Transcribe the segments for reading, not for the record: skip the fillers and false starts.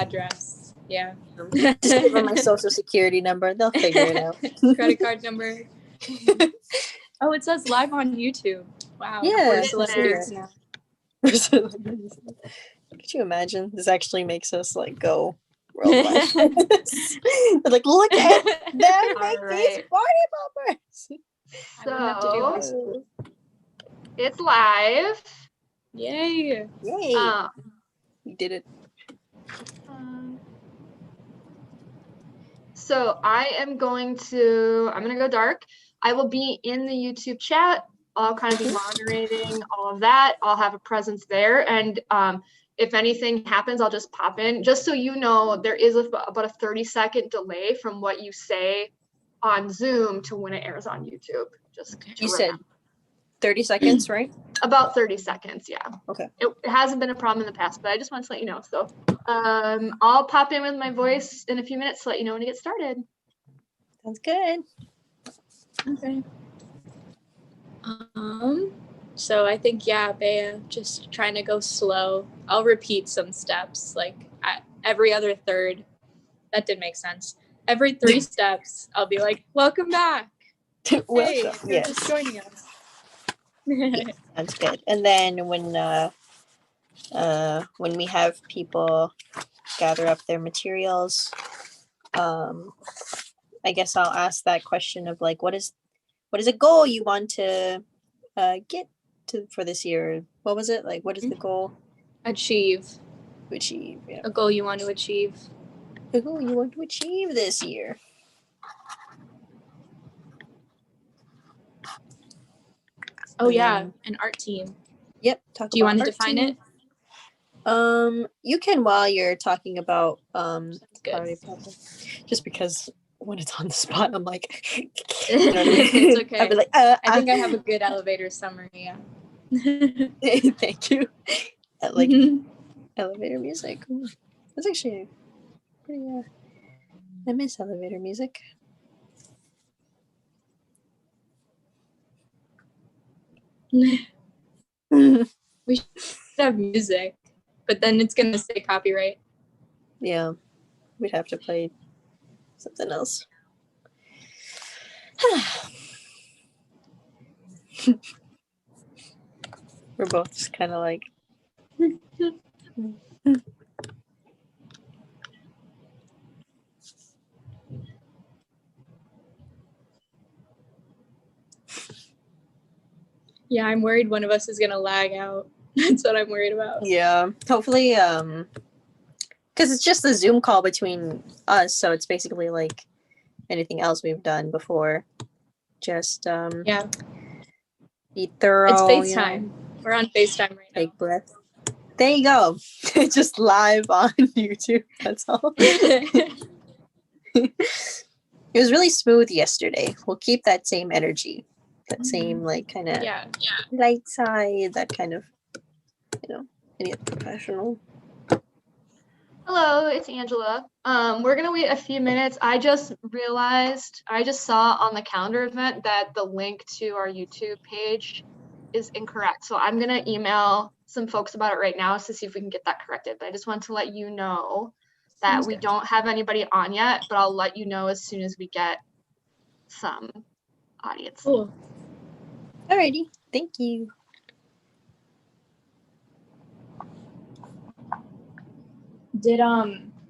address. Yeah. Just give them my social security number. They'll figure it out. Credit card number. Oh, it says live on YouTube. Wow. Yeah. We're celebrities now. Could you imagine? This actually makes us like go worldwide. Like, look at them make these party poppers. So it's live. Yay! We did it. So I'm gonna go dark. I will be in the YouTube chat. I'll kind of be moderating all of that. I'll have a presence there. And if anything happens, I'll just pop in. Just so you know, there is about a 30-second delay from what you say on Zoom to when it airs on YouTube. You said 30 seconds, right? About 30 seconds, yeah. Okay. It hasn't been a problem in the past, but I just wanted to let you know. So I'll pop in with my voice in a few minutes to let you know when to get started. Sounds good. Okay. So I think, Bea, just trying to go slow. I'll repeat some steps, like every other third. That did make sense. Every 3 steps, I'll be like, welcome back. Welcome. Hey, you're just joining us. Sounds good. And then when we have people gather up their materials, I guess I'll ask that question of like, what is a goal you want to get to for this year? What was it? Like, what is the goal? Achieve. Yeah. A goal you want to achieve. A goal you want to achieve this year. Oh, an art team. Yep. Do you want to define it? You can while you're talking about good. Just because when it's on the spot, I'm like, it's okay. I'll be like, I think I have a good elevator summary. Yeah. Thank you. I like elevator music. That's actually pretty. I miss elevator music. We should have music, but then it's gonna say copyright. Yeah, we'd have to play something else. We're both just kind of like. Yeah, I'm worried one of us is gonna lag out. That's what I'm worried about. Yeah, hopefully, because it's just a Zoom call between us, so it's basically like anything else we've done before. Just be thorough. It's FaceTime. We're on FaceTime right now. Take breath. There you go. Just live on YouTube. That's all. It was really smooth yesterday. We'll keep that same energy. That same like kind of light side, that kind of, any professional. Hello, it's Angela. We're gonna wait a few minutes. I just saw on the calendar event that the link to our YouTube page is incorrect. So I'm gonna email some folks about it right now to see if we can get that corrected. But I just want to let you know that we don't have anybody on yet, but I'll let you know as soon as we get some audience. Cool. Alrighty, thank you. Did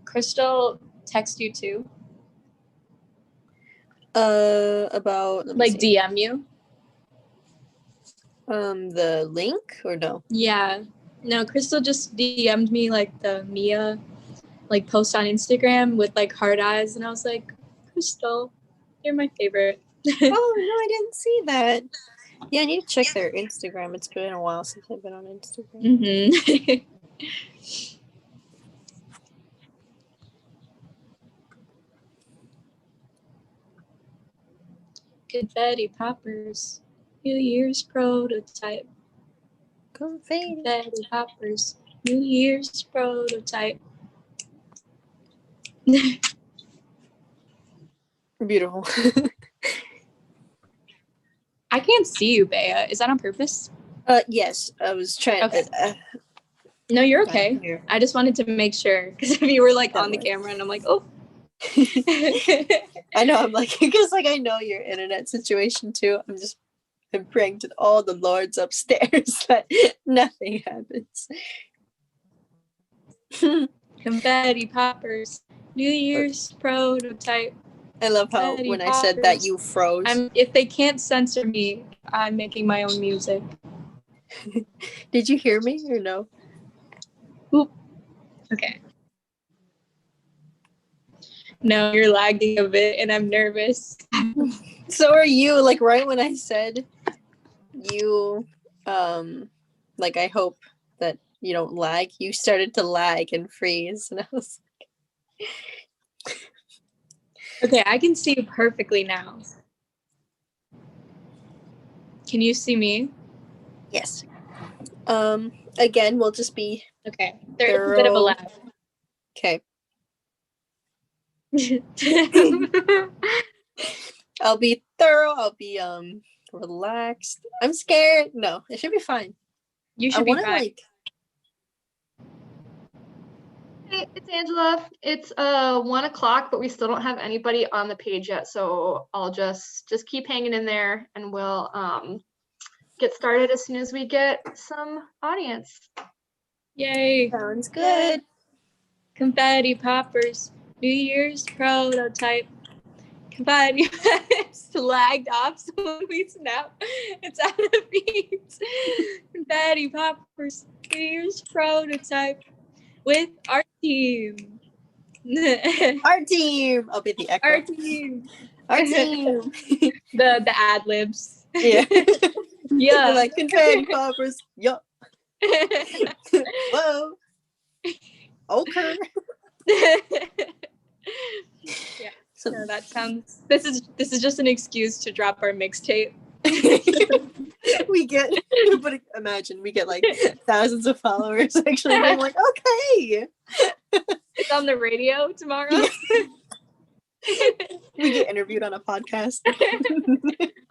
Crystal text you too? About like DM you? The link or no? Yeah. No, Crystal just DM'd me like the Mia like post on Instagram with like heart eyes, and I was like, Crystal, you're my favorite. Oh no, I didn't see that. Yeah, I need to check their Instagram. It's been a while since I've been on Instagram. Mm-hmm. Confetti poppers, New Year's prototype. Confetti poppers, New Year's prototype. Beautiful. I can't see you, Bea. Is that on purpose? Yes, I was trying. Okay. No, you're okay. I just wanted to make sure because if you were like on the camera and I'm like, oh. I know, I'm like, because like I know your internet situation too. I'm praying to all the lords upstairs that nothing happens. Confetti poppers, New Year's prototype. I love how when I said that you froze. If they can't censor me, I'm making my own music. Did you hear me or no? Oop. Okay. No, you're lagging a bit and I'm nervous. So are you. Like right when I said you like I hope that you don't lag, you started to lag and freeze and I was like okay, I can see you perfectly now. Can you see me? Yes. Again, we'll just be okay. There's a bit of a lag. Okay. I'll be thorough. I'll be relaxed. I'm scared. No, it should be fine. You should be fine. Like... Hey, it's Angela. It's 1 o'clock, but we still don't have anybody on the page yet. So I'll just keep hanging in there, and we'll get started as soon as we get some audience. Yay! Sounds good. Confetti poppers, New Year's prototype. Confetti it's lagged off, so when we snap, it's out of beats. Confetti poppers, New Year's prototype with our team. Our team. I'll be the echo. Our teim. Our team. the ad libs. Yeah. Yeah. Like confetti poppers. Yup. Whoa. Okay. Yeah. So that sounds. This is just an excuse to drop our mixtape. we get, but imagine we get like thousands of followers actually being like, okay. It's on the radio tomorrow. We get interviewed on a podcast.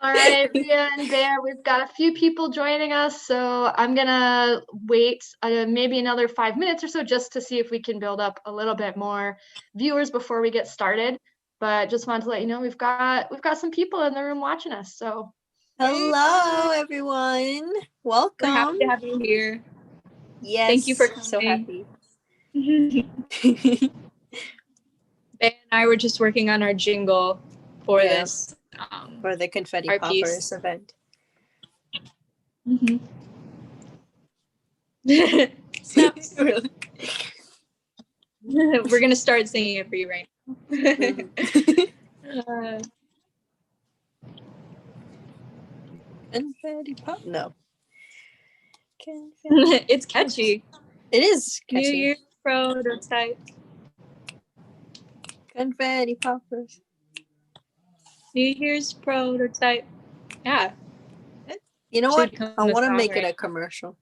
All right, Ria and Bear, we've got a few people joining us, so I'm gonna wait maybe another 5 minutes or so just to see if we can build up a little bit more viewers before we get started. But just wanted to let you know we've got some people in the room watching us. So hello, everyone. Welcome. We're happy to have you here. Yes. Thank you for coming. So happy. Ben and I were just working on our jingle for this. For the Confetti Poppers event. Mm-hmm. We're going to start singing it for you right now. Confetti Pop? No. It's catchy. It is catchy. New Year's prototype. Confetti Poppers. New Year's prototype. Yeah. You know what? I want to make it a commercial.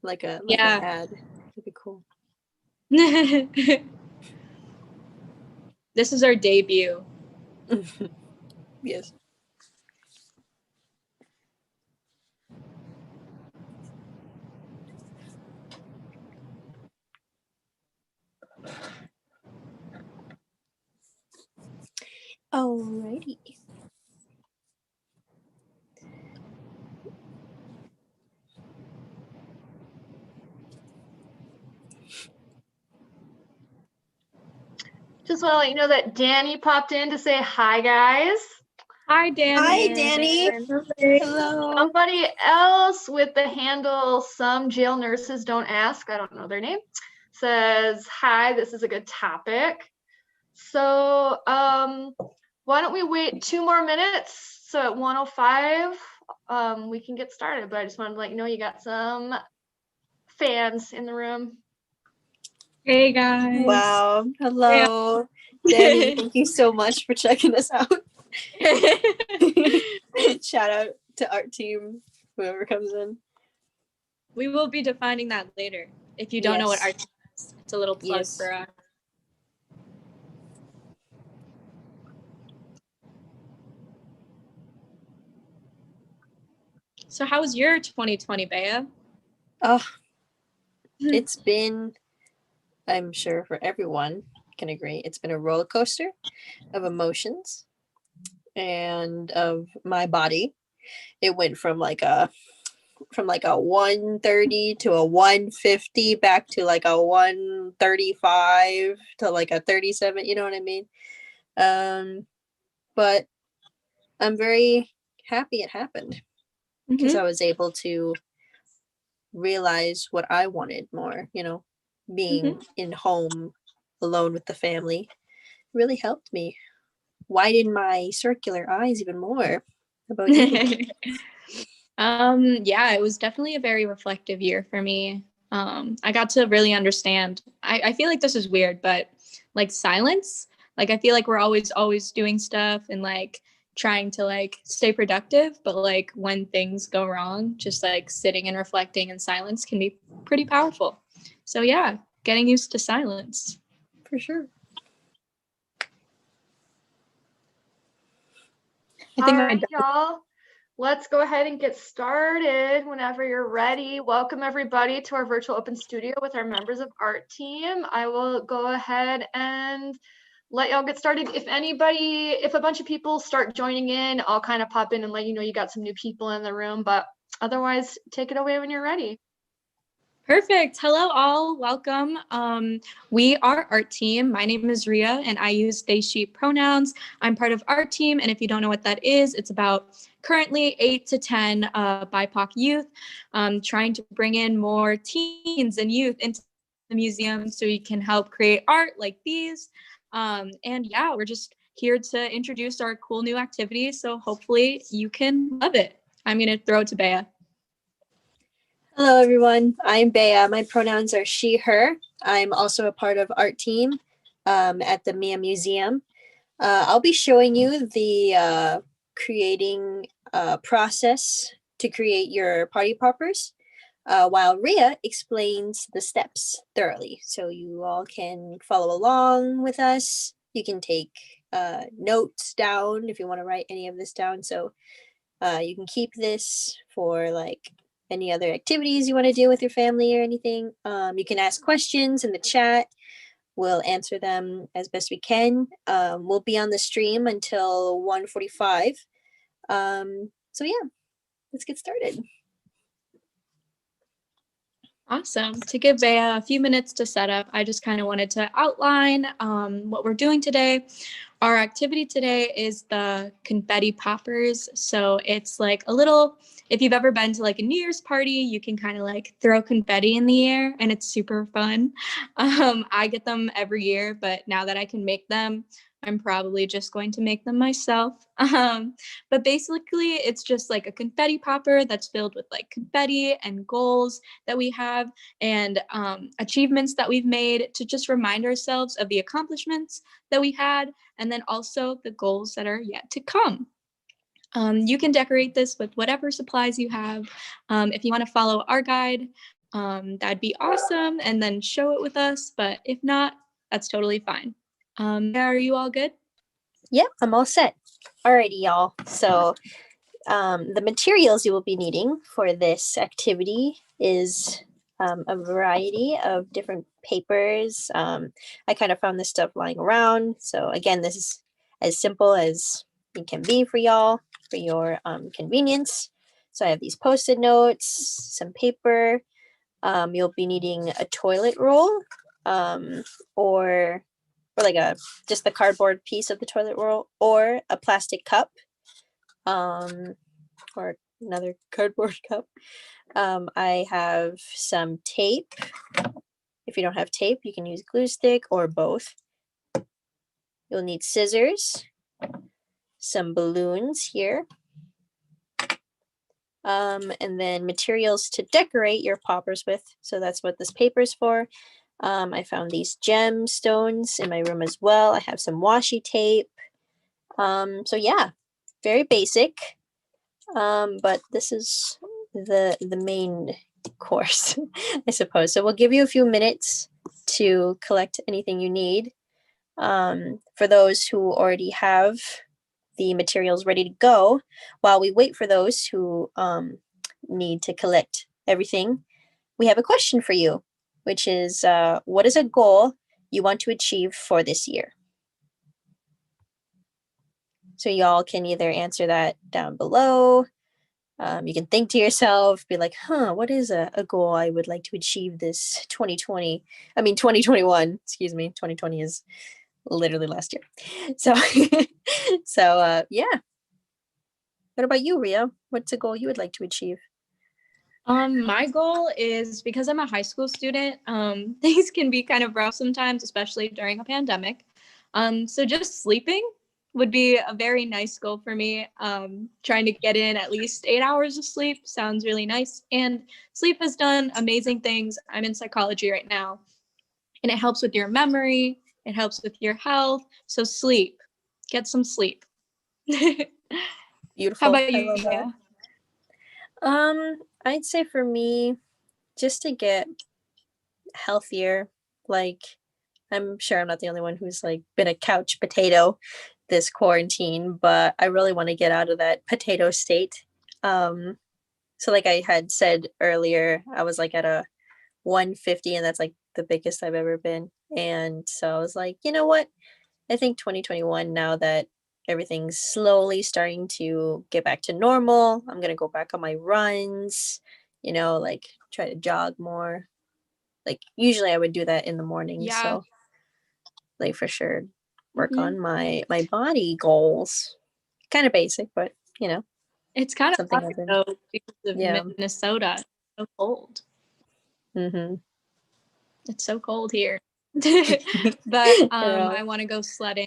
like an ad. It'd be cool. This is our debut. Yes. Alrighty. just want to let you know that Danny popped in to say hi, guys. Hi, Danny. Hi, Danny. Hello. Somebody else with the handle Some Jail Nurses Don't Ask, I don't know their name, says, hi, this is a good topic. So why don't we wait 2 more minutes? So at 1:05, we can get started. But I just wanted to let you know you got some fans in the room. Hey, guys. Wow. Hello. Danny, thank you so much for checking us out. Shout out to our team, whoever comes in. We will be defining that later. If you don't know what our team is, it's a little plug for us. So how was your 2020, Bea? Oh, it's been, I'm sure for everyone can agree, it's been a roller coaster of emotions and of my body. It went from like a 130 to a 150 back to like a 135 to like a 37, you know what I mean? But I'm very happy it happened because I was able to realize what I wanted more, being in home alone with the family really helped me widen my circular eyes even more. How about you? Yeah, it was definitely a very reflective year for me. I got to really understand. I feel like this is weird, but like silence, like I feel like we're always doing stuff and like trying to like stay productive, but like when things go wrong, just like sitting and reflecting in silence can be pretty powerful. So yeah, getting used to silence. For sure. All right, y'all. Let's go ahead and get started whenever you're ready. Welcome everybody to our virtual open studio with our members of art team. I will go ahead and let y'all get started. If a bunch of people start joining in, I'll kind of pop in and let you know you got some new people in the room, but otherwise take it away when you're ready. Perfect. Hello, all. Welcome. We are Art Team. My name is Ria, and I use they, she pronouns. I'm part of Art Team, and if you don't know what that is, it's about currently 8 to 10 BIPOC youth, trying to bring in more teens and youth into the museum so we can help create art like these. And yeah, we're just here to introduce our cool new activity, so hopefully you can love it. I'm going to throw it to Bea. Hello, everyone. I'm Bea. My pronouns are she, her. I'm also a part of Art Team at the Mia Museum. I'll be showing you the creating process to create your party poppers while Ria explains the steps thoroughly. So you all can follow along with us. You can take notes down if you want to write any of this down. So you can keep this for like any other activities you want to do with your family or anything. You can ask questions in the chat. We'll answer them as best we can. We'll be on the stream until 1:45. So yeah, let's get started. Awesome. To give Bea a few minutes to set up, I just kind of wanted to outline what we're doing today. Our activity today is the confetti poppers. So it's like a little, if you've ever been to like a New Year's party, you can kind of like throw confetti in the air and it's super fun. I get them every year, but now that I can make them, I'm probably just going to make them myself. But basically, it's just like a confetti popper that's filled with like confetti and goals that we have and achievements that we've made to just remind ourselves of the accomplishments that we had and then also the goals that are yet to come. You can decorate this with whatever supplies you have. If you want to follow our guide, that'd be awesome and then show it with us. But if not, that's totally fine. Are you all good? Yep, I'm all set. Alrighty, y'all. So the materials you will be needing for this activity is a variety of different papers. I kind of found this stuff lying around. So again, this is as simple as it can be for y'all, for your convenience. So I have these Post-it notes, some paper. You'll be needing a toilet roll or like just the cardboard piece of the toilet roll or a plastic cup or another cardboard cup. I have some tape. If you don't have tape, you can use glue stick or both. You'll need scissors, some balloons here, and then materials to decorate your poppers with. So that's what this paper is for. I found these gemstones in my room as well. I have some washi tape. So yeah, very basic. But this is the main course, I suppose. So we'll give you a few minutes to collect anything you need. For those who already have the materials ready to go, while we wait for those who need to collect everything, we have a question for you. which is what is a goal you want to achieve for this year? So y'all can either answer that down below. You can think to yourself, be like, what is a goal I would like to achieve this 2021, excuse me, 2020 is literally last year. So, yeah. What about you, Ria? What's a goal you would like to achieve? My goal is, because I'm a high school student, things can be kind of rough sometimes, especially during a pandemic. So just sleeping would be a very nice goal for me. Trying to get in at least 8 hours of sleep sounds really nice. And sleep has done amazing things. I'm in psychology right now, and it helps with your memory. It helps with your health. So sleep, get some sleep. Beautiful. How about you? I love that. I'd say for me, just to get healthier. Like, I'm sure I'm not the only one who's like been a couch potato this quarantine, but I really want to get out of that potato state. So like I had said earlier, I was like at a 150, and that's like the biggest I've ever been. And so I was like, you know what? I think 2021, now that everything's slowly starting to get back to normal, I'm going to go back on my runs, like try to jog more. Like usually I would do that in the morning. Yeah. So like for sure work on my body goals. Kind of basic, but it's kind of something hard I've been. though because of Yeah. Minnesota. It's so cold. Mm-hmm. It's so cold here. But I want to go sledding.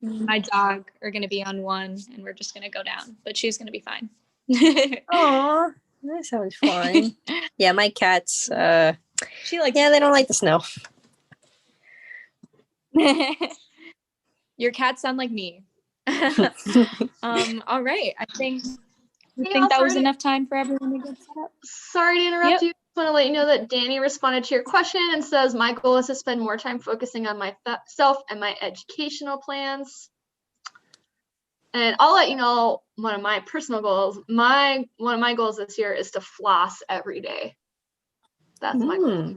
Me and my dog are going to be on one, and we're just going to go down, but she's going to be fine. Aw, that sounds fun. Yeah, my cats, She likes. yeah, they don't like the snow. Your cats sound like me. All right. I think Yeah, that was enough time for everyone to get set up. Sorry to interrupt you. I just want to let you know that Danny responded to your question and says, my goal is to spend more time focusing on myself and my educational plans. And I'll let you know one of my personal goals. One of my goals this year is to floss every day. That's my goal.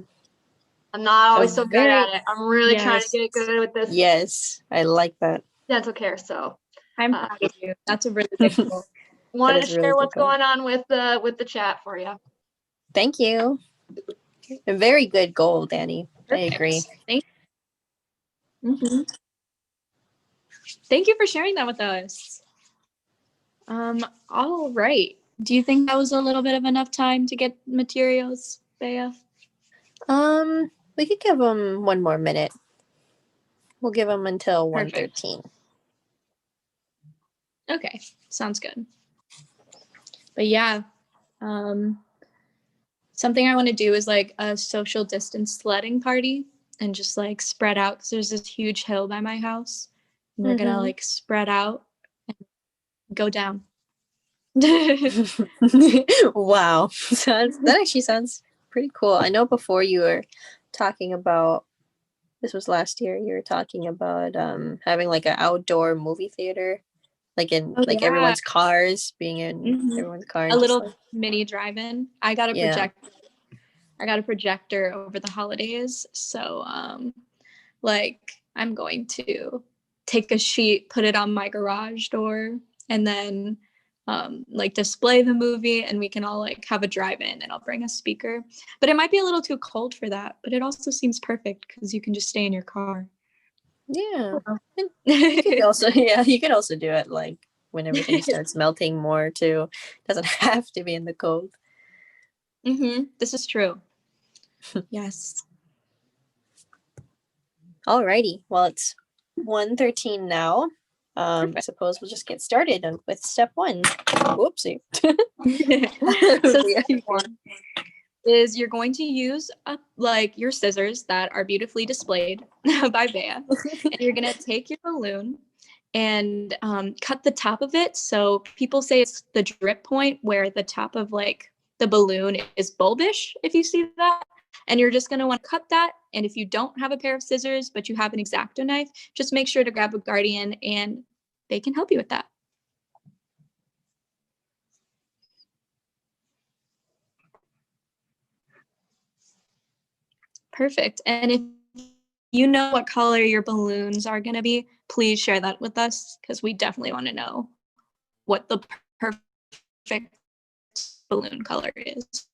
I'm not always so good at it. I'm really trying to get good with this. Yes, I like that. Dental care. So I'm proud of you. That's a really big goal. Wanted to share what's going on with the chat for you. Thank you. A very good goal, Danny. Perfect. I agree. Thank you. Mm-hmm. Thank you for sharing that with us. All right. Do you think that was a little bit of enough time to get materials, Bea? We could give them one more minute. We'll give them until 1:13. Okay, sounds good. But yeah, something I want to do is like a social distance sledding party and just like spread out, because there's this huge hill by my house, and we're gonna like spread out and go down. Wow, that actually sounds pretty cool. I know before you were talking about, this was last year, you were talking about having like an outdoor movie theater, like in everyone's cars, being in everyone's car. A little mini drive-in. I got a projector. I got a projector over the holidays, so like I'm going to take a sheet, put it on my garage door, and then like display the movie, and we can all like have a drive-in, and I'll bring a speaker. But it might be a little too cold for that, but it also seems perfect because you can just stay in your car. Yeah. You could also do it like when everything starts melting more too. It doesn't have to be in the cold. This is true. Yes. Alrighty. Well, it's 1:13 now. I suppose we'll just get started with step 1. Whoopsie. So step 1 is you're going to use like your scissors that are beautifully displayed by Bea, and you're gonna take your balloon and cut the top of it. So people say it's the drip point, where the top of like the balloon is bulbish, if you see that. And you're just going to want to cut that. And if you don't have a pair of scissors, but you have an X-Acto knife, just make sure to grab a guardian and they can help you with that. Perfect. And if you know what color your balloons are going to be, please share that with us because we definitely want to know what the perfect balloon color is.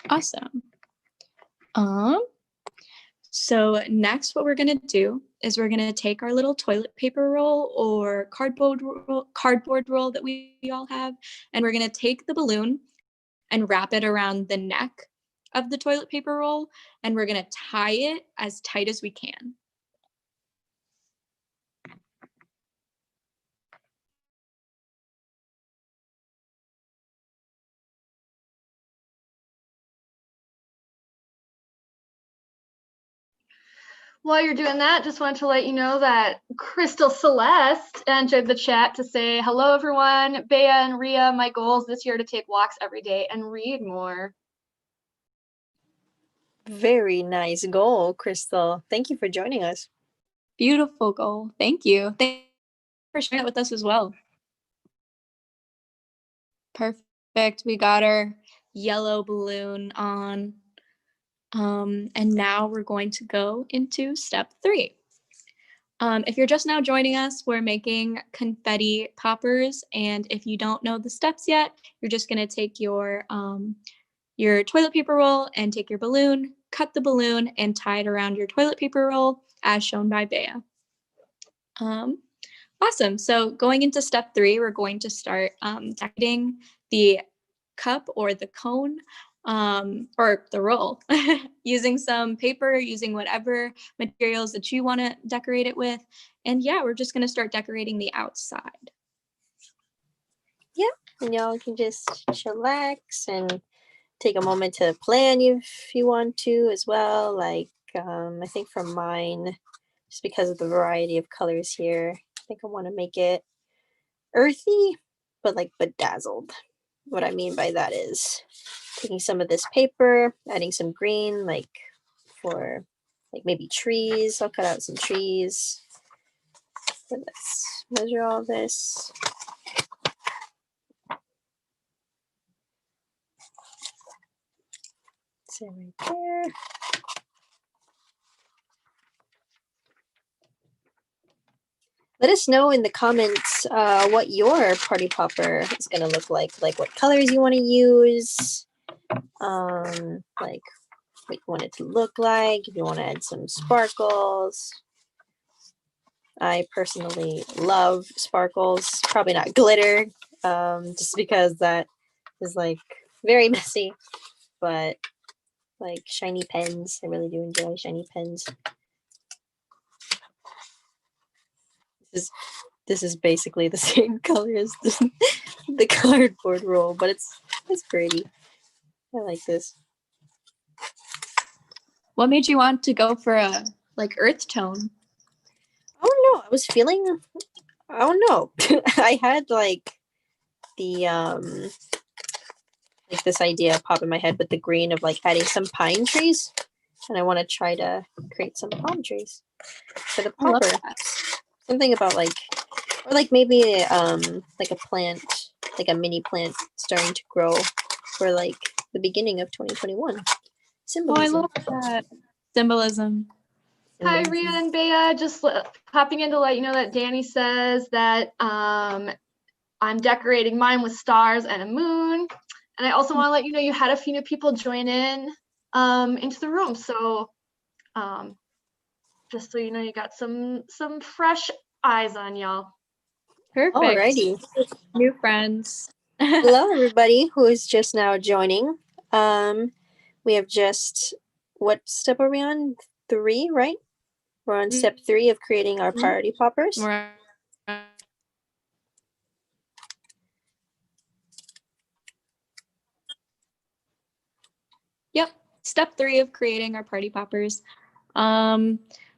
Awesome. So next what we're going to do is we're going to take our little toilet paper roll or cardboard roll that we all have, and we're going to take the balloon and wrap it around the neck of the toilet paper roll, and we're going to tie it as tight as we can. While you're doing that, just wanted to let you know that Crystal Celeste entered the chat to say, hello, everyone. Bea and Ria, my goal is this year to take walks every day and read more. Very nice goal, Crystal. Thank you for joining us. Beautiful goal. Thank you. Thank you for sharing it with us as well. Perfect. We got our yellow balloon on. And now we're going to go into step 3. If you're just now joining us, we're making confetti poppers. And if you don't know the steps yet, you're just going to take your toilet paper roll and take your balloon, cut the balloon, and tie it around your toilet paper roll as shown by Bea. Awesome. So going into step 3, we're going to start decorating the cup or the cone or the roll using some paper, using whatever materials that you want to decorate it with. And yeah, we're just going to start decorating the outside. Yeah, and y'all can just chillax and take a moment to plan if you want to as well. Like, I think for mine, just because of the variety of colors here, I think I want to make it earthy, but like bedazzled. What I mean by that is taking some of this paper, adding some green, like for like maybe trees. I'll cut out some trees. So let's measure all this. So right there. Let us know in the comments what your party popper is going to look like what colors you want to use, like what you want it to look like, if you want to add some sparkles. I personally love sparkles, probably not glitter, just because that is like very messy, but like shiny pens, I really do enjoy shiny pens. This is basically the same color as the cardboard roll, but it's pretty. I like this. What made you want to go for a like earth tone? I don't know. I was feeling. I don't know. I had like the like this idea pop in my head with the green of like adding some pine trees, and I want to try to create some palm trees for the popper. Something about like, or like maybe like a plant, like a mini plant starting to grow for like the beginning of 2021. Symbolism. Oh, I love that. Symbolism. Hi, Ria and Bea. Just popping in to let you know that Danny says that I'm decorating mine with stars and a moon. And I also want to let you know you had a few new people join in into the room. So just so you know, you got some fresh eyes on y'all. Perfect. Alrighty. New friends. Hello, everybody who is just now joining. We have just, what step are we on? 3, right? We're on step 3 of creating our party poppers. Yep. Step 3 of creating our party poppers.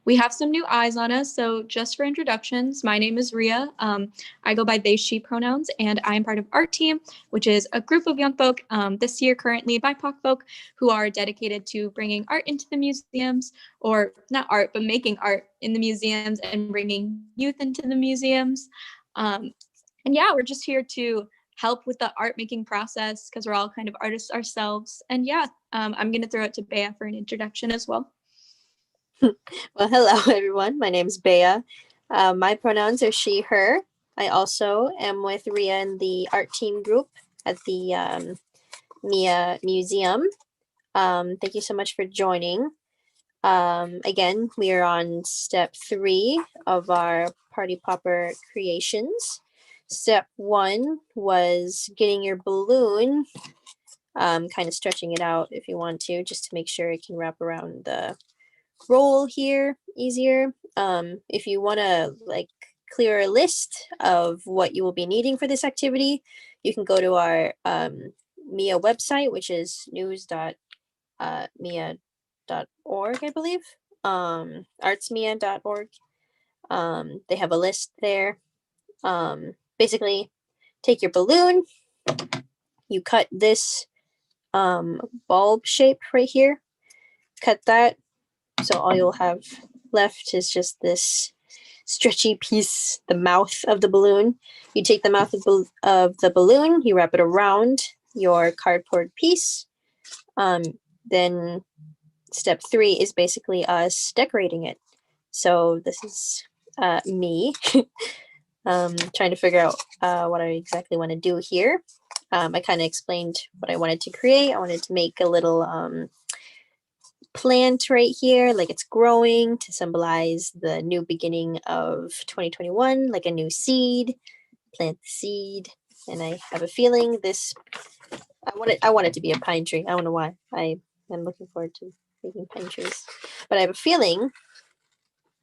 We have some new eyes on us. So just for introductions, my name is Ria. I go by they, she pronouns, and I'm part of Art Team, which is a group of young folk, this year currently BIPOC folk, who are dedicated to bringing art into the museums, or not art, but making art in the museums and bringing youth into the museums. And yeah, we're just here to help with the art making process because we're all kind of artists ourselves. And yeah, I'm going to throw it to Bea for an introduction as well. Well, hello, everyone. My name's Bea. My pronouns are she, her. I also am with Ria in the art team group at the Mia Museum. Thank you so much for joining. Again, we are on step 3 of our Party Popper creations. Step 1 was getting your balloon, kind of stretching it out if you want to, just to make sure it can wrap around the roll here easier. If you want to like clear a list of what you will be needing for this activity, you can go to our Mia website, which is news.mia.org, I believe. Artsmia.org. They have a list there. Basically, take your balloon, you cut this bulb shape right here, cut that, so all you'll have left is just this stretchy piece, the mouth of the balloon. You take the mouth of the balloon, you wrap it around your cardboard piece. Then step 3 is basically us decorating it. So this is me trying to figure out what I exactly want to do here. I kind of explained what I wanted to create. I wanted to make a little plant right here, like it's growing to symbolize the new beginning of 2021, like a new seed. Plant the seed, and I have a feeling this. I want it to be a pine tree. I don't know why. I am looking forward to making pine trees, but I have a feeling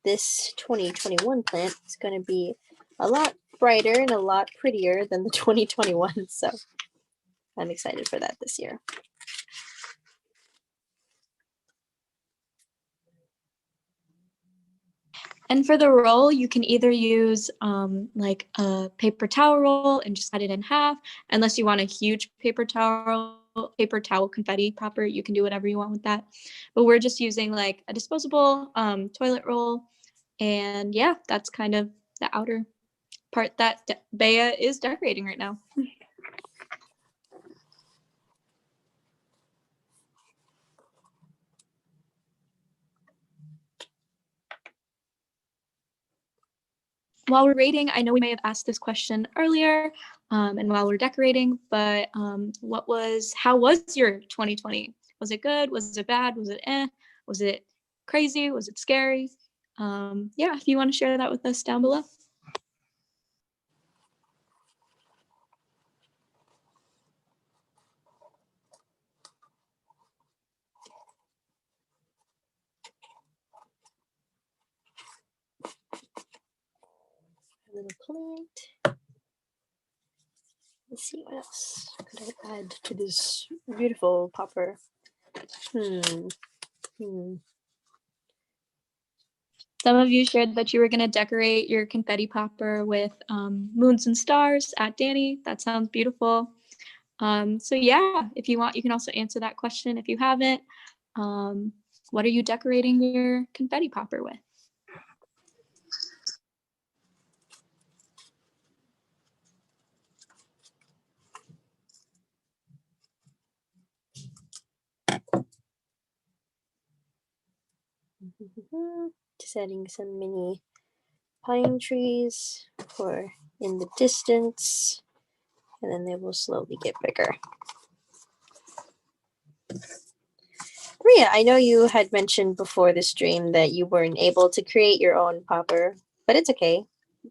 this 2021 plant is going to be a lot brighter and a lot prettier than the 2021. So I'm excited for that this year. And for the roll, you can either use like a paper towel roll and just cut it in half. Unless you want a huge paper towel confetti popper, you can do whatever you want with that. But we're just using like a disposable toilet roll. And yeah, that's kind of the outer part that Bea is decorating right now. While we're rating, I know we may have asked this question earlier and while we're decorating, but how was your 2020? Was it good? Was it bad? Was it eh? Was it crazy? Was it scary? Yeah, if you want to share that with us down below. Little plant. Let's see what else could I add to this beautiful popper. Some of you shared that you were going to decorate your confetti popper with moons and stars at Danny. That sounds beautiful. So yeah, if you want, you can also answer that question if you haven't. What are you decorating your confetti popper with? Just adding some mini pine trees for in the distance, and then they will slowly get bigger. Ria, I know you had mentioned before the stream that you weren't able to create your own popper, but it's okay.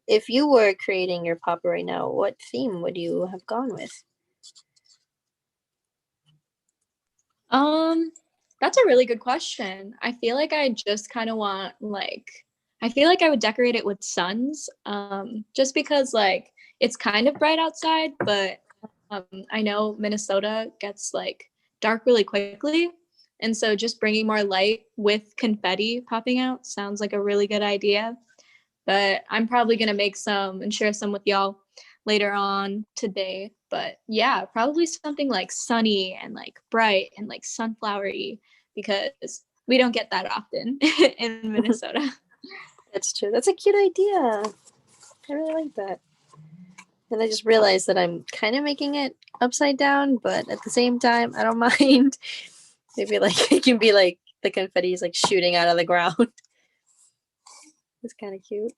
If you were creating your popper right now, what theme would you have gone with? That's a really good question. I feel like I just kind of want I feel like I would decorate it with suns, just because like it's kind of bright outside, but I know Minnesota gets like dark really quickly. And so just bringing more light with confetti popping out sounds like a really good idea. But I'm probably going to make some and share some with y'all later on today. But yeah, probably something like sunny and like bright and like sunflowery, because we don't get that often in Minnesota. That's true. That's a cute idea. I really like that. And I just realized that I'm kind of making it upside down, but at the same time, I don't mind. Maybe like it can be like the confetti is like shooting out of the ground. It's kind of cute.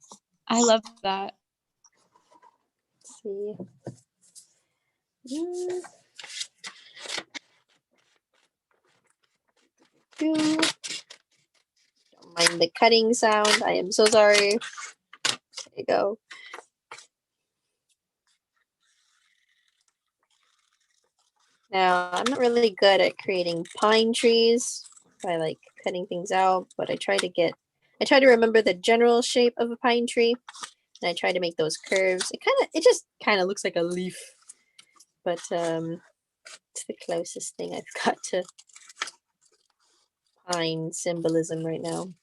I love that. Let's see. Mm. Don't mind the cutting sound. I am so sorry. There you go. Now, I'm not really good at creating pine trees by like cutting things out, but I try to remember the general shape of a pine tree, and I try to make those curves. It just kind of looks like a leaf, but it's the closest thing I've got to pine symbolism right now.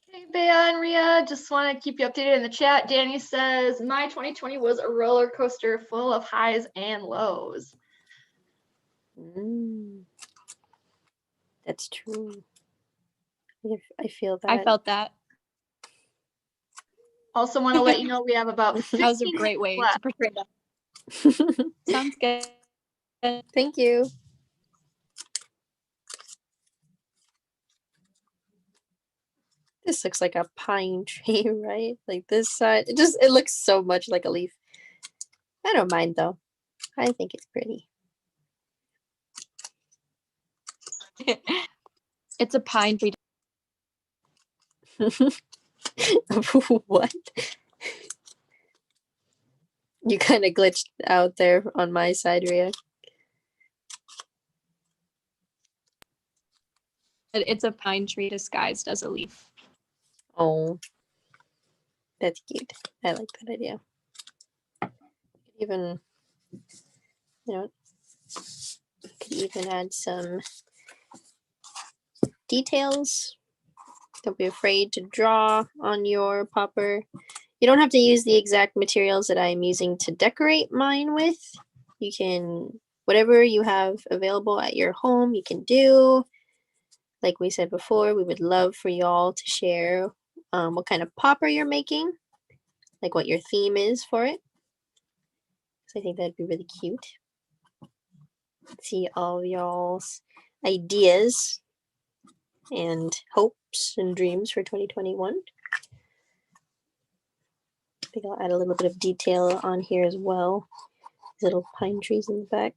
Hey, Bea and Ria, just want to keep you updated in the chat. Danny says, my 2020 was a roller coaster full of highs and lows. That's true. I feel that. I felt that. Also want to let you know we have about 15 That was a great way left. to portray that. Sounds good. Thank you. This looks like a pine tree, right? Like this side. It looks so much like a leaf. I don't mind though. I think it's pretty. It's a pine tree. What? You kind of glitched out there on my side, Ria. It's a pine tree disguised as a leaf. Oh, that's cute. I like that idea. Even, could even add some details. Don't be afraid to draw on your popper. You don't have to use the exact materials that I'm using to decorate mine with. You can, whatever you have available at your home, you can do. Like we said before, we would love for y'all to share what kind of popper you're making, like what your theme is for it. So I think that'd be really cute. See all of y'all's ideas and hopes and dreams for 2021. I think I'll add a little bit of detail on here as well. Little pine trees in the back.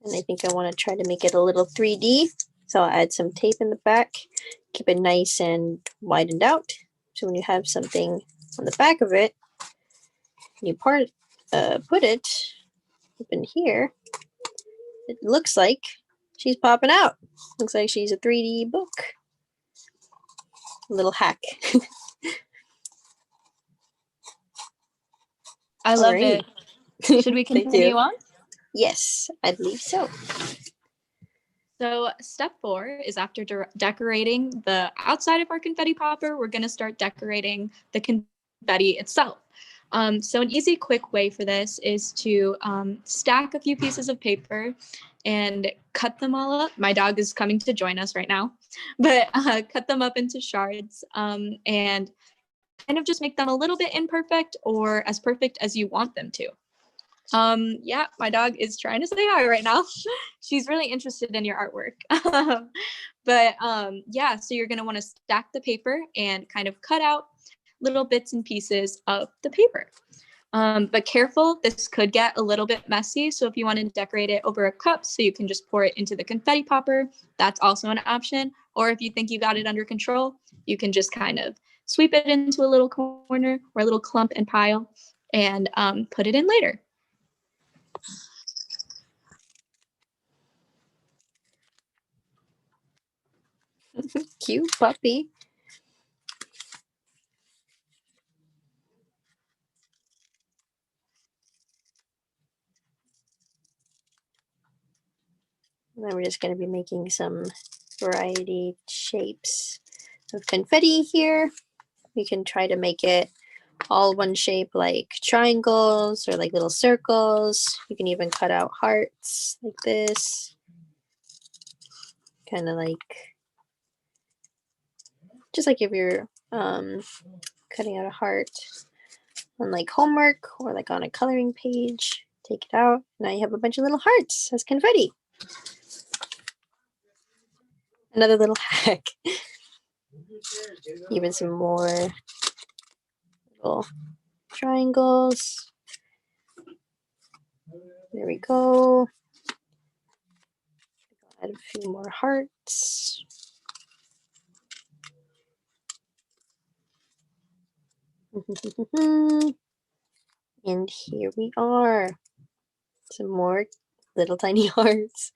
And I think I want to try to make it a little 3D. So I'll add some tape in the back, keep it nice and widened out. So when you have something on the back of it, you put it up in here, it looks like she's popping out. Looks like she's a 3D book. A little hack. I love it. Should we continue on? Yes, I believe so. So step 4 is after decorating the outside of our confetti popper, we're going to start decorating the confetti itself. So an easy, quick way for this is to stack a few pieces of paper and cut them all up. My dog is coming to join us right now, but cut them up into shards and kind of just make them a little bit imperfect or as perfect as you want them to. Yeah, my dog is trying to say hi right now. She's really interested in your artwork. But yeah, so you're going to want to stack the paper and kind of cut out little bits and pieces of the paper. But careful, this could get a little bit messy. So if you want to decorate it over a cup so you can just pour it into the confetti popper, that's also an option. Or if you think you got it under control, you can just kind of sweep it into a little corner or a little clump and pile and put it in later. Cute puppy. And then we're just going to be making some variety shapes of confetti here. You can try to make it all one shape, like triangles or like little circles. You can even cut out hearts like this. Kind of like, just like if you're cutting out a heart on like homework or like on a coloring page. Take it out. Now you have a bunch of little hearts as confetti. Another little hack. Even some more little triangles. There we go. Add a few more hearts. And here we are. Some more little tiny hearts.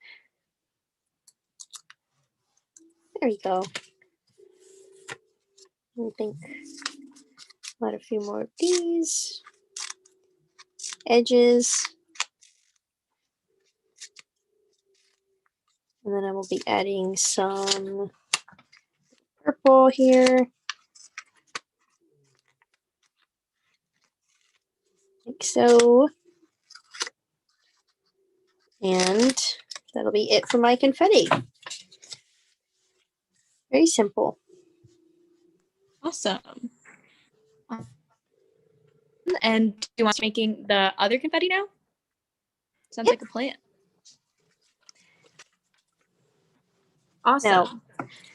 There we go. I think add a few more of these edges. And then I will be adding some purple here. Like so. And that'll be it for my confetti. Very simple. Awesome. And do you want to making the other confetti now? Sounds like a plan. Awesome. Now,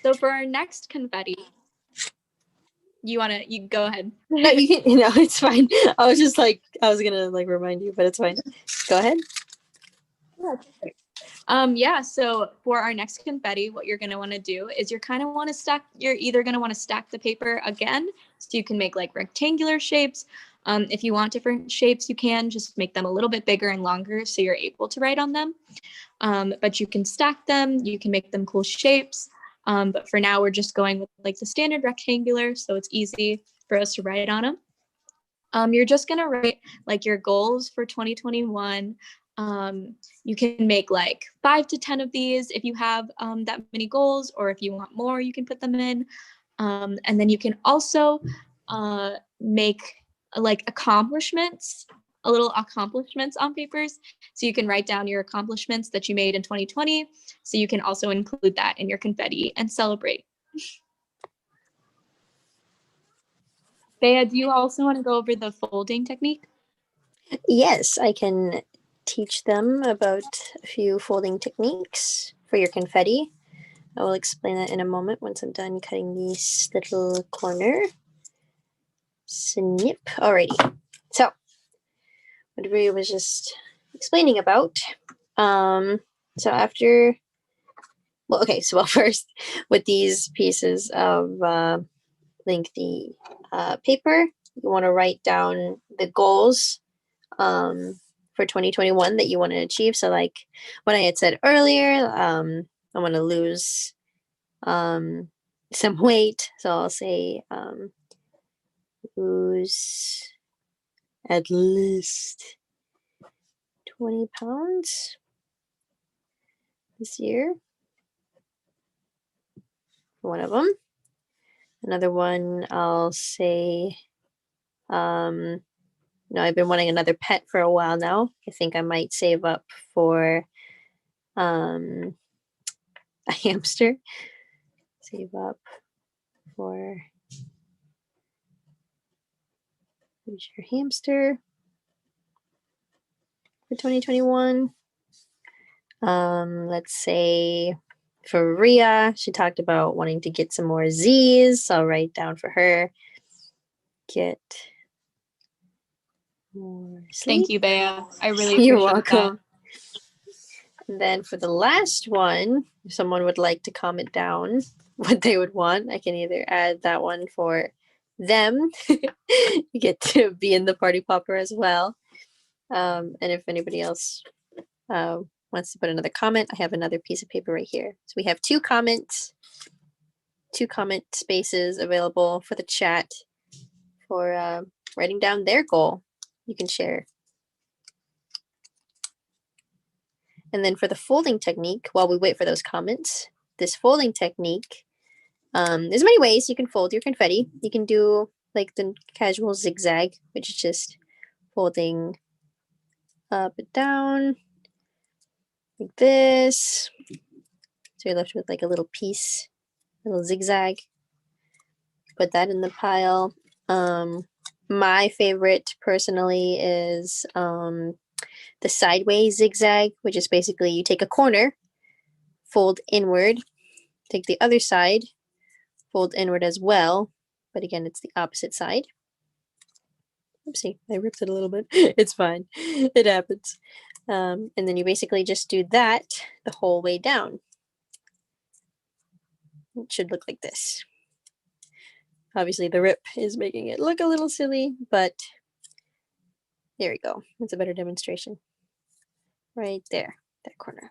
so for our next confetti, you go ahead. No, you can. No, it's fine. I was gonna like remind you, but it's fine. Go ahead. Yeah, perfect. Yeah, so for our next confetti, what you're gonna want to do is you're either gonna want to stack the paper again, so you can make like rectangular shapes. If you want different shapes, you can just make them a little bit bigger and longer so you're able to write on them. But you can stack them, you can make them cool shapes. But for now, we're just going with like the standard rectangular, so it's easy for us to write on them. You're just gonna write like your goals for 2021. You can make like 5 to 10 of these if you have that many goals, or if you want more, you can put them in. And then you can also make like little accomplishments on papers. So you can write down your accomplishments that you made in 2020. So you can also include that in your confetti and celebrate. Bea, do you also want to go over the folding technique? Yes, I can teach them about a few folding techniques for your confetti. I will explain that in a moment once I'm done cutting this little corner. Snip. Alrighty. So, what Rhea was just explaining about. So after, first with these pieces of lengthy paper, you want to write down the goals for 2021 that you want to achieve. So like what I had said earlier, I want to lose some weight. So I'll say lose at least 20 pounds this year. One of them. Another one, I'll say, I've been wanting another pet for a while now. I think I might save up for a hamster. Save up for your hamster for 2021. Let's say for Rhea, she talked about wanting to get some more Z's. So I'll write down for her. Get more sleep. Thank you, Bea. I really appreciate You're welcome. That. And then for the last one, if someone would like to comment down what they would want, I can either add that one for them. You get to be in the party popper as well. And if anybody else wants to put another comment, I have another piece of paper right here. So we have two comment spaces available for the chat for writing down their goal. You can share. And then for the folding technique, while we wait for those comments, this folding technique, there's many ways you can fold your confetti. You can do like the casual zigzag, which is just folding up and down like this. So you're left with like a little piece, a little zigzag. Put that in the pile. My favorite personally is the sideways zigzag, which is basically you take a corner, fold inward, take the other side, fold inward as well, but again, it's the opposite side. Oopsie, I ripped it a little bit. It's fine. It happens. And then you basically just do that the whole way down. It should look like this. Obviously, the rip is making it look a little silly, but there we go. It's a better demonstration. Right there, that corner.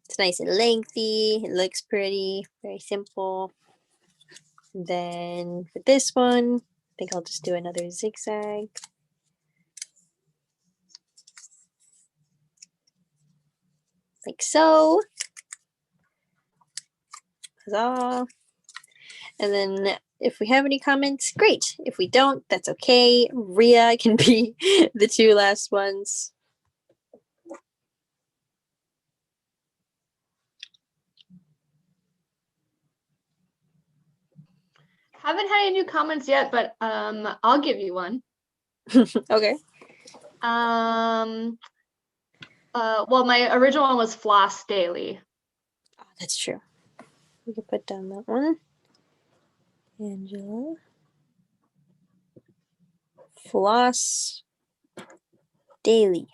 It's nice and lengthy. It looks pretty, very simple. And then for this one, I think I'll just do another zigzag. Like so. Huzzah. And then if we have any comments, great. If we don't, that's okay. Rhea can be the two last ones. Haven't had any new comments yet, but I'll give you one. Okay. Well, my original one was floss daily. Oh, that's true. We can put down that one. Angela. Floss daily.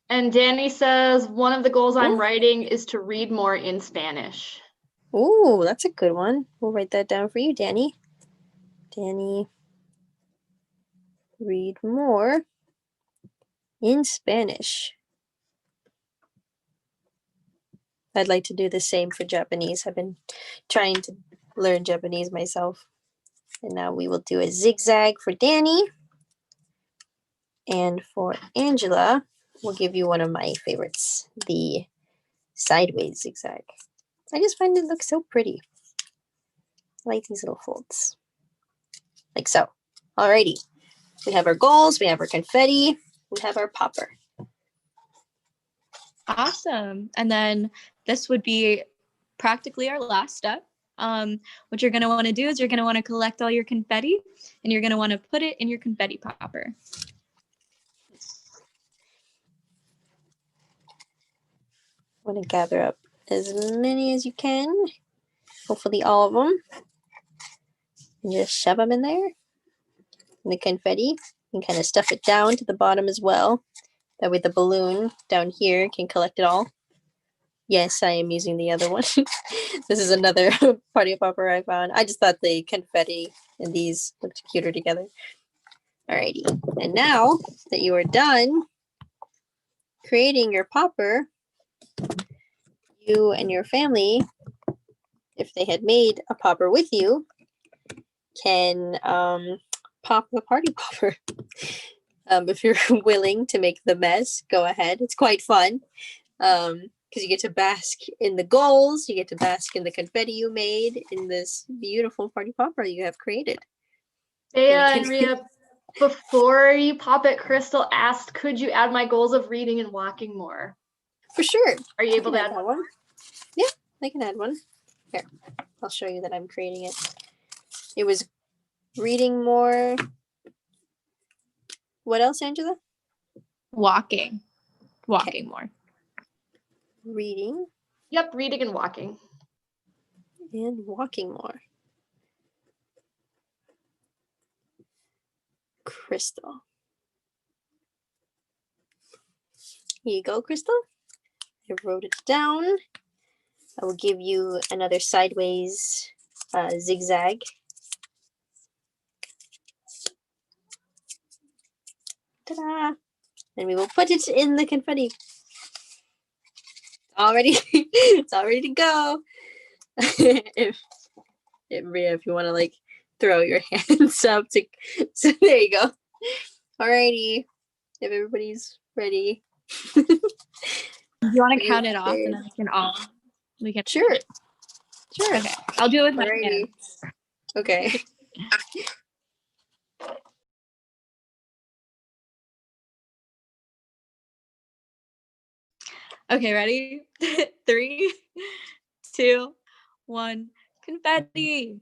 And Danny says, one of the goals I'm writing is to read more in Spanish. Ooh, that's a good one. We'll write that down for you, Danny. Danny, read more in Spanish. I'd like to do the same for Japanese. I've been trying to learn Japanese myself. And now we will do a zigzag for Danny. And for Angela, we'll give you one of my favorites, the sideways zigzag. I just find it looks so pretty. I like these little folds. Like so. Alrighty. We have our goals, we have our confetti, we have our popper. Awesome. And then this would be practically our last step. What you're going to want to do is you're going to want to collect all your confetti and you're going to want to put it in your confetti popper. Want to gather up as many as you can, hopefully all of them, and just shove them in there. And the confetti, and kind of stuff it down to the bottom as well. That way the balloon down here can collect it all. Yes, I am using the other one. This is another party popper I found. I just thought the confetti and these looked cuter together. Alrighty, and now that you are done creating your popper, you and your family, if they had made a popper with you, can pop the party popper. If you're willing to make the mess, go ahead. It's quite fun because you get to bask in the goals, you get to bask in the confetti you made in this beautiful party popper you have created. Bea and Rhea, before you pop it, Crystal asked, could you add my goals of reading and walking more? For sure. Are you able to add one? Yeah, I can add one. Here, I'll show you that I'm creating it. It was reading more. What else, Angela? Walking more. Reading. Yep, reading and walking. And walking more. Crystal. Here you go, Crystal. I wrote it down. I will give you another sideways zigzag. Ta-da! And we will put it in the confetti. Already, it's all ready to go. if you want to like throw your hands up to, so there you go. Alrighty, if everybody's ready. Do you want to count it off and then we can Sure. Okay, I'll do it with my hands. Okay. Okay, ready? 3, 2, 1. Confetti.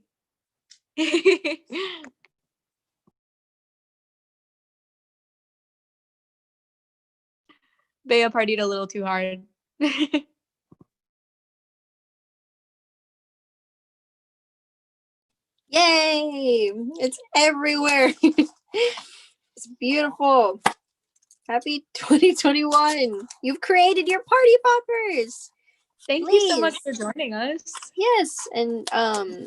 Bea partied a little too hard. Yay! It's everywhere. It's beautiful. Happy 2021. You've created your party poppers. Thank you so much for joining us. Yes, and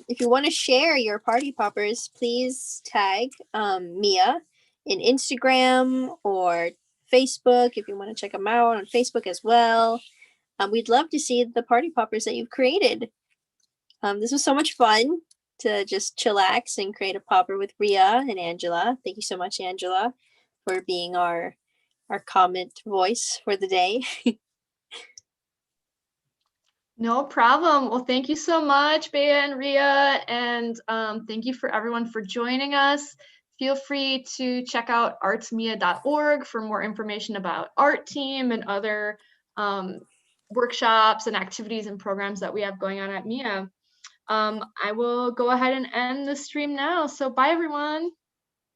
if you want to share your party poppers, please tag Mia in Instagram or Facebook if you want to check them out on Facebook as well. We'd love to see the party poppers that you've created. This was so much fun to just chillax and create a popper with Ria and Angela. Thank you so much, Angela, for being our comment voice for the day. No problem. Well, thank you so much, Bea and Ria, and thank you for everyone for joining us. Feel free to check out artsmia.org for more information about Art Team and other workshops and activities and programs that we have going on at MIA. I will go ahead and end the stream now. So bye, everyone.